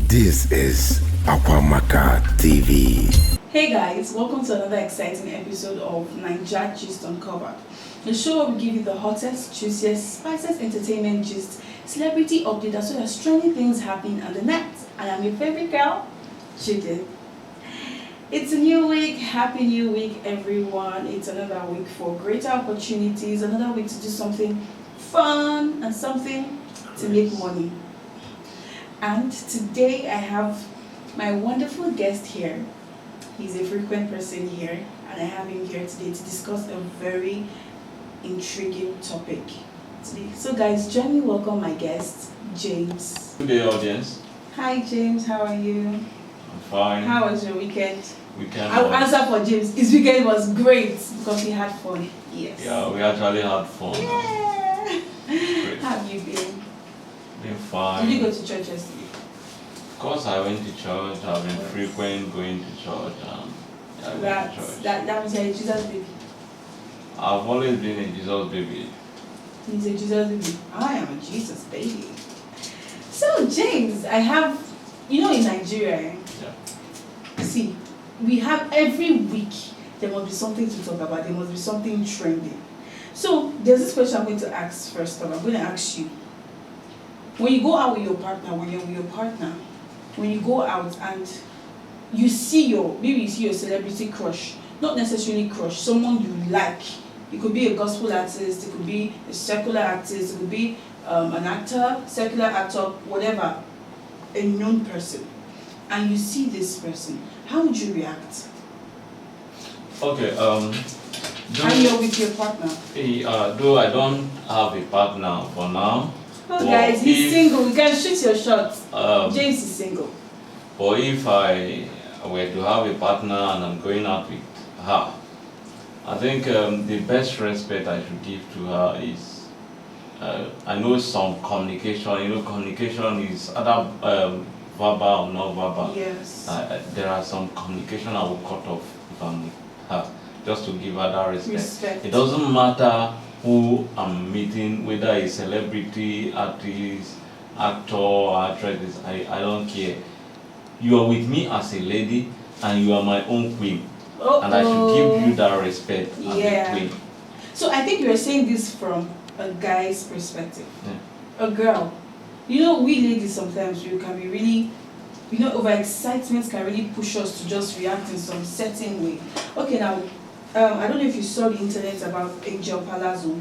This is Aquamaka TV. Hey guys, welcome to another exciting episode of NAIJA GIST UNCOVERED, the show where we give you the hottest, juiciest, spiciest entertainment gist, celebrity update as well as trending things happening on the net. And I'm your favorite girl, Judith. It's a new week. Happy new week, everyone. It's another week for greater opportunities, another week to do something fun and something to make money. And today I have my wonderful guest here. He's a frequent person here, and I have him here today to discuss a very intriguing topic today. So guys, join me welcome my guest, James. Good day, audience. Hi James, how are you? I'm fine. How was your weekend? I'll answer for James. His weekend was great because he had fun. Yes. Yeah, we actually had fun. Yeah. Great. How have you been? Been fine. Did you go to church yesterday? Of course, I went to church. I've been frequent going to church. I went to church. That means you're a Jesus baby. I've always been a Jesus baby. He's a Jesus baby. I am a Jesus baby. So James, I have, in Nigeria, Yeah. see, we have every week, there must be something to talk about, there must be something trending. So there's this question I'm going to ask first of all. I'm going to ask you, when you go out with your partner, when you go out and you see maybe you see your celebrity crush, not necessarily crush, someone you like. It could be a gospel artist, it could be a secular artist, it could be an actor, secular actor, whatever, a known person, and you see this person, how would you react? Okay. And you're with your partner. Though I don't have a partner for now. Oh guys, he's single. You can shoot your shots. James is single. Or if I were to have a partner and I'm going out with her, I think the best respect I should give to her is, I know some communication. Communication is either verbal or non-verbal. Yes. There are some communication I will cut off if I'm with her, just to give her that respect. It doesn't matter who I'm meeting, whether a celebrity, artist, actor, or actress, I don't care. You are with me as a lady, and you are my own queen. And I should give you that respect as a queen. So I think you're saying this from a guy's perspective. Yeah. A girl. We ladies sometimes, we can be really, overexcitement can really push us to just react in some certain way. Okay, now, I don't know if you saw the internet about Angel Palazzo,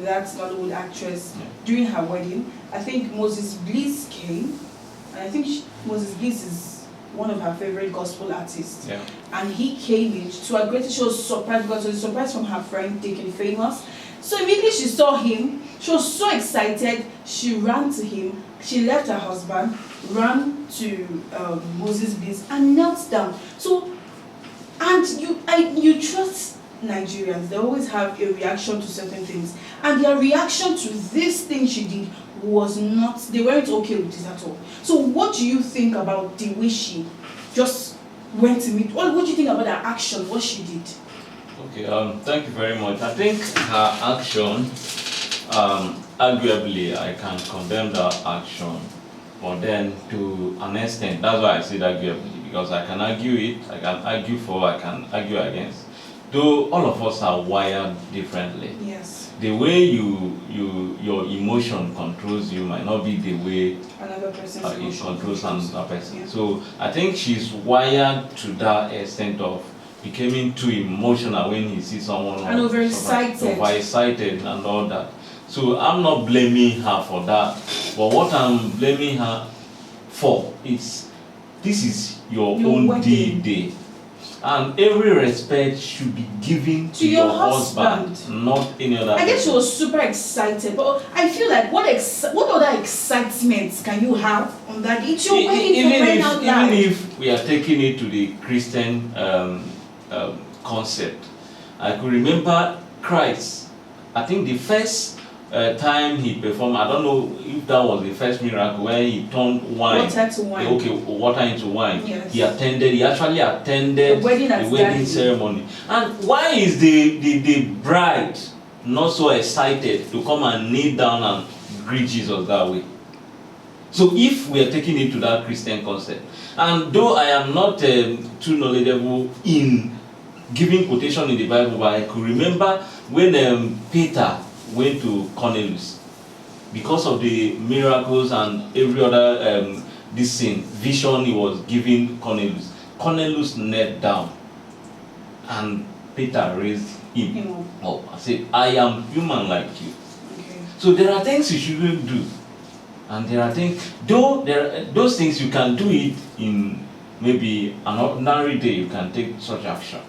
that Hollywood actress, during her wedding. I think Moses Bliss came, and I think Moses Bliss is one of her favorite gospel artists. Yeah. And he came in to her greatest, she was surprised because it was a surprise from her friend taking famous. So immediately she saw him, she was so excited, she ran to him, she left her husband, ran to Moses Bliss and knelt down. So, and you trust Nigerians, they always have a reaction to certain things. And their reaction to this thing she did was not, they weren't okay with this at all. So what do you think about the way she just went to meet, what do you think about her action, what she did? Okay, thank you very much. I think her action, arguably, I can condemn that action, but then to an extent, that's why I say arguably, because I can argue it, I can argue for, I can argue against. Though all of us are wired differently. Yes. The way your emotion controls you might not be the way Another person's it controls another person. Yeah. So I think she's wired to that extent of becoming too emotional when he sees someone and overexcited and all that. So I'm not blaming her for that, but what I'm blaming her for is this is your own D-Day, and every respect should be given to your husband, not any other. I guess she was super excited, but I feel like what other excitements can you have on that? It's your wedding, even if we are taking it to the Christian concept, I could remember Christ. I think the first time he performed, I don't know if that was the first miracle where he turned water to wine. Okay, water into wine. Yes. He actually attended the wedding ceremony. And why is the bride not so excited to come and kneel down and greet Jesus that way? So if we are taking it to that Christian concept, and though I am not too knowledgeable in giving quotation in the Bible, but I could remember when Peter went to Cornelius, because of the miracles and every other vision he was giving Cornelius. Cornelius knelt down and Peter raised him up and said, I am human like you. Okay. So there are things you shouldn't do. And there are things, though those things you can do it in maybe an ordinary day, you can take such action.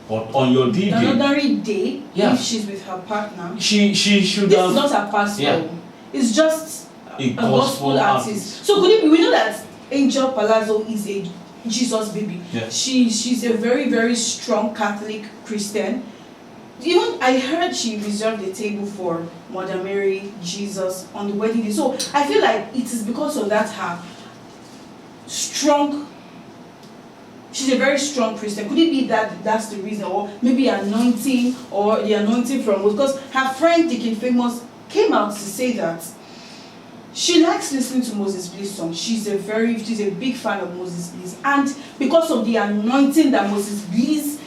But on your D-Day, an ordinary day, if she's with her partner, she should this have. This is not her pastor. Yeah. It's just a gospel artist. So could it be, we know that Angel Palazzo is a Jesus baby. Yeah. She's a very, very strong Catholic Christian. Even I heard she reserved a table for Mother Mary, Jesus on the wedding day. So I feel like it is because of that her strong. She's a very strong Christian. Could it be that that's the reason, or maybe anointing, or the anointing from, because her friend Deacon Famous came out to say that she likes listening to Moses Bliss songs. She's a big fan of Moses Bliss, and because of the anointing that Moses Bliss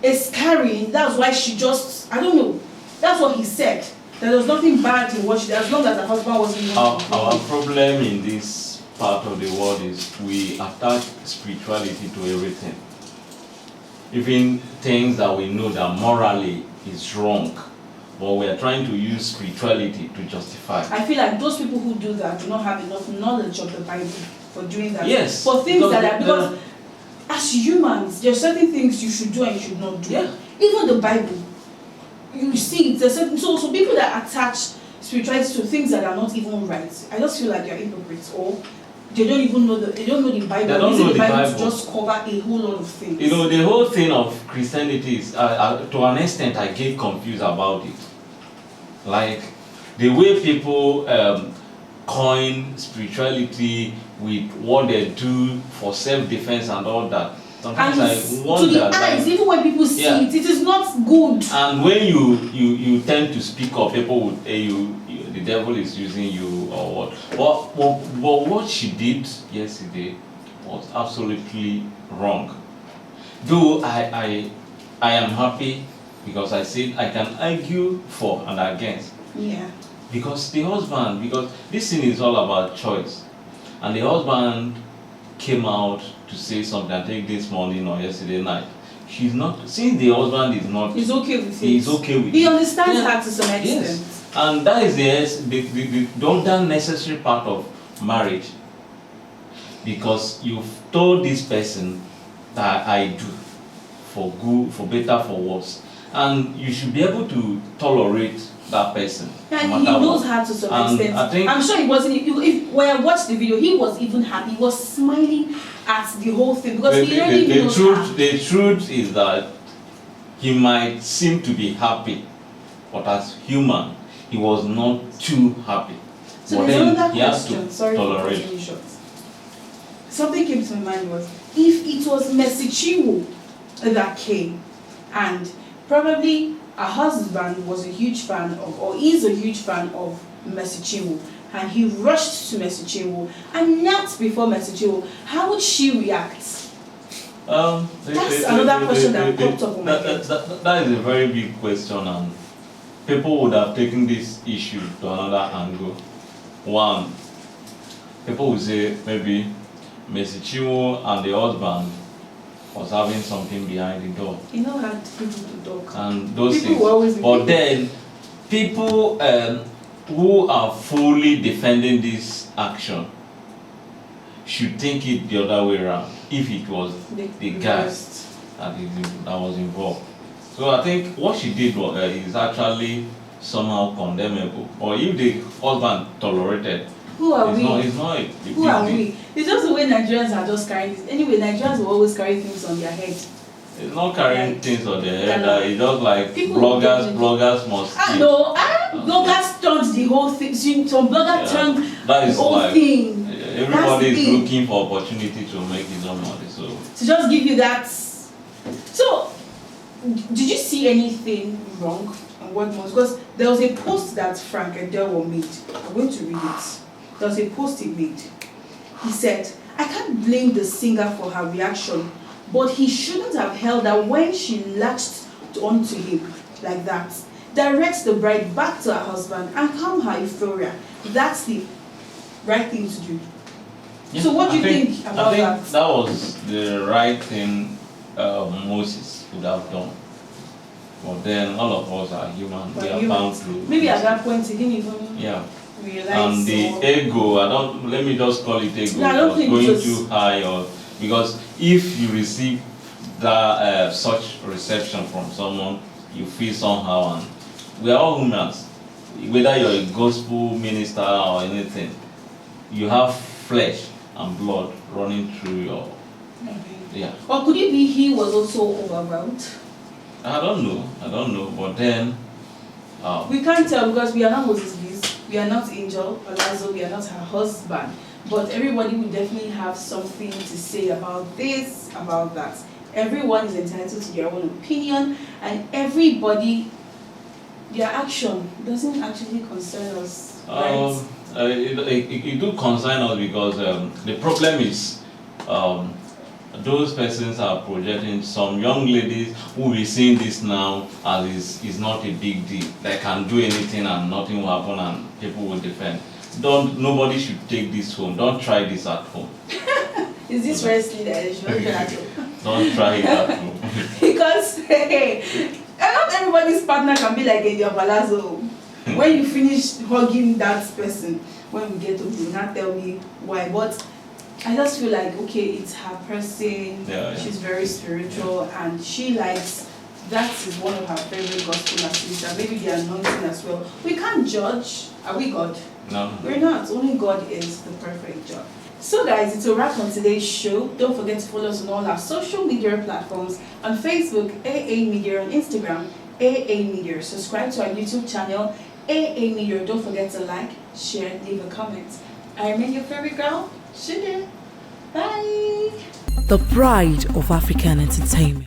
is carrying, that's why she just, I don't know, that's what he said. There was nothing bad in what she did, as long as her husband wasn't. Our problem in this part of the world is we attach spirituality to everything, even things that we know that morally is wrong, but we are trying to use spirituality to justify. I feel like those people who do that do not have enough knowledge of the Bible for doing that. Yes. For things because as humans, there are certain things you should do and you should not do. Yeah. Even the Bible, you see, there's certain, so people that attach spirituality to things that are not even right, I just feel like they're hypocrites, or they don't even know the Bible. They don't know the Bible to just cover a whole lot of things. You know, the whole thing of Christianity is, to an extent, I get confused about it. Like the way people coin spirituality with what they do for self-defense and all that. Sometimes I wonder, to the eyes, even when people see it, it is not good. And when you tend to speak up, people would say the devil is using you or what. But what she did yesterday was absolutely wrong. Though I am happy because I said I can argue for and against. Yeah. Because this thing is all about choice. And the husband came out to say something, I think this morning or yesterday night. Since the husband is not, he's okay with it. He's okay with it. He understands her to some extent. Yes. And that is the other necessary part of marriage. Because you've told this person that I do, for good, for better, for worse. And you should be able to tolerate that person. And he knows her to some extent. I'm sure he wasn't, when I watched the video, he was even happy. He was smiling at the whole thing because he already knows her. The truth is that he might seem to be happy, but as human, he was not too happy. So but there's then another he has question. to Sorry tolerate. for cutting you short. Something came to my mind was, if it was Mercy Chinwo that came, and probably her husband was a huge fan of, or is a huge fan of Mercy Chinwo, and he rushed to Mercy Chinwo and knelt before Mercy Chinwo, how would she react? That's another question that popped up on my head. That is a very big question, and people would have taken this issue to another angle. One, people would say maybe Mercy Chinwo and the husband was having something behind the door. You know how people to talk. And those people things. Will always but then, people who are fully defending this action should think it the other way around. If it was the guy that was involved. So I think what she did is actually somehow condemnable. Or if the husband tolerated, who are we? It's not who are we? It's just the way Nigerians are just carrying this. Anyway, Nigerians will always carry things on their head. It's not carrying things on their head. It's just like bloggers must. Bloggers turned the whole thing. Some blogger turned the whole thing. Everybody is looking for opportunity to make his own money. So to just give you that. So, did you see anything wrong on what was? Because there was a post that Frank Edewo made. I'm going to read it. There was a post he made. He said, I can't blame the singer for her reaction, but he shouldn't have held her when she latched onto him like that. Direct the bride back to her husband and calm her euphoria. That's the right thing to do. Yeah, so what do you think about that? I think that was the right thing Moses would have done. But then all of us are human. We are bound to. Maybe at that point he didn't even realize. And the ego, let me just call it ego. No, I don't think going too high, because if you receive that such reception from someone, you feel somehow, and we are all humans. Whether you're a gospel minister or anything, you have flesh and blood running through your. Yeah. Or could it be he was also overwhelmed? I don't know, but then we can't tell because we are not Moses Gist, we are not Angel Palazzo, we are not her husband. But everybody will definitely have something to say about this, about that. Everyone is entitled to their own opinion, and everybody, their action doesn't actually concern us. Right? It do concern us because the problem is those persons are projecting some young ladies who will be seeing this now as is not a big deal. They can do anything and nothing will happen and people will defend. Nobody should take this home. Don't try this at home. Is this wrestling that you should not try at home? Don't try it at home. Because not everybody's partner can be like Angel Palazzo. When you finish hugging that person, when we get to you not tell me why, but I just feel like, okay, it's her person, she's very spiritual, and she likes, that is one of her favorite gospel artists, and maybe the anointing as well. We can't judge. Are we God? No. We're not. Only God is the perfect judge. So guys, it's a wrap on today's show. Don't forget to follow us on all our social media platforms. On Facebook, AA Media. On Instagram, AA Media. Subscribe to our YouTube channel, AA Media. Don't forget to like, share, leave a comment. I remain your favorite girl, Shide. Bye. The pride of African entertainment.